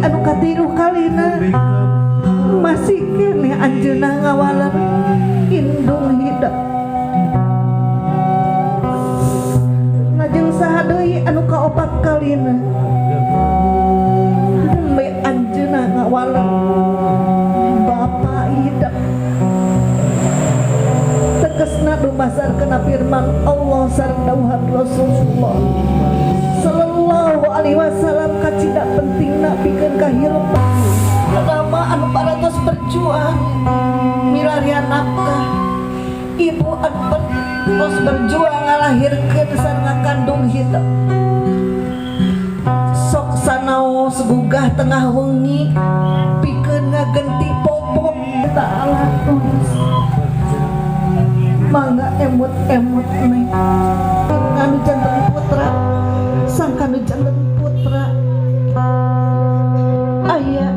anu katilu kalina masih kene anjeunna ngawaler indung hidup ngajeng saha deui anu kaopat kalina dembe anjeunna ngawaler bapa hidup tegasna dumasarkeun firman Allah sareng dawuhan Rasulullah sallallahu alaihi wasallam kacidak pentingna pikeun kahirupan lama anu parantos berjuang milarian nafkah ibu anu terus berjuang ngalahirkeun sareng ngakandung hidup sok sanaos gugah tengah wengi pikeun ngagenti popok ta'ala mangga emut-emut neng kanu janten putra sang kanu janten putra aya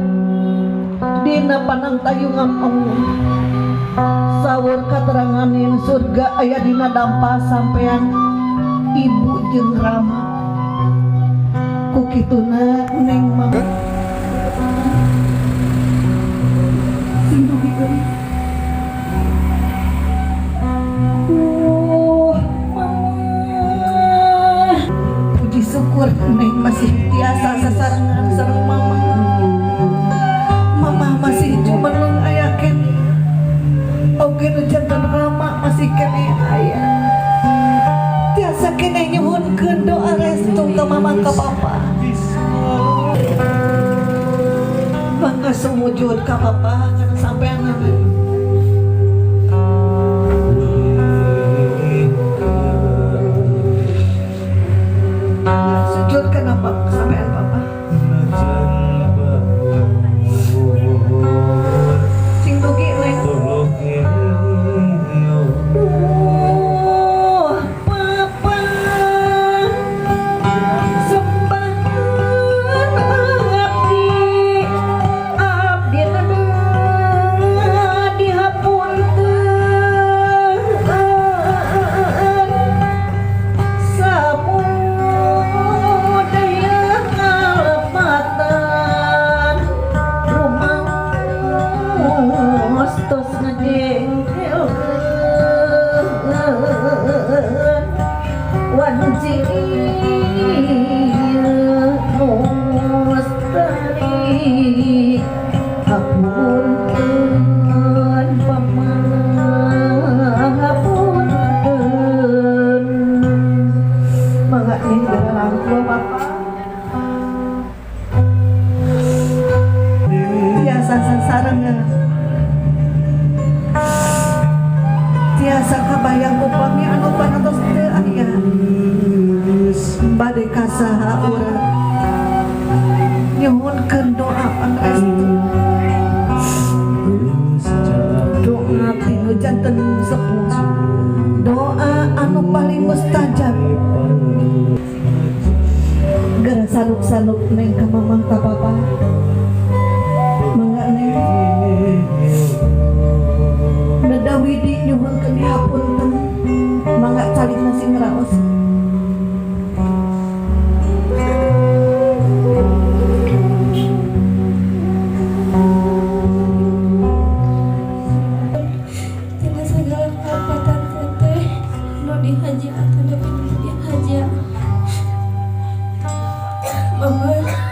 dina panangtayungan Allah sawur kateranganin surga aya dina dampa sampean ibu jeung Rama ku kituna neng mangga syukur neng masih tiasa sasarangan sareng mama masih jumeneng aya kene oge nu janten Rama masih kene aya tiasa kene nyuhunkeun doa restu ka mama ka papa bangga sumujud ka papa kana sampean sujud kenapa sampean papa sing dugi neng papa sembahan abdi dihapunkeun tos ngedengkel wanci mustari hapunkeun pamanah hapunkeun mangga nih langkul papa tiasa sasarengan tiasa kabayang upami anu parantos teu aya bade kasaha urang nyuhunkeun doa panrestu doa tinu janten sepuh doa anu paling mustajab gara saluk-saluk neng ka mamah ka papa mangga neng Dawidi nyuhunkeun dihapunten mangga calik nasi ngeraos tina segala kapatan teteh nu dihaja atau dapat dihaja mama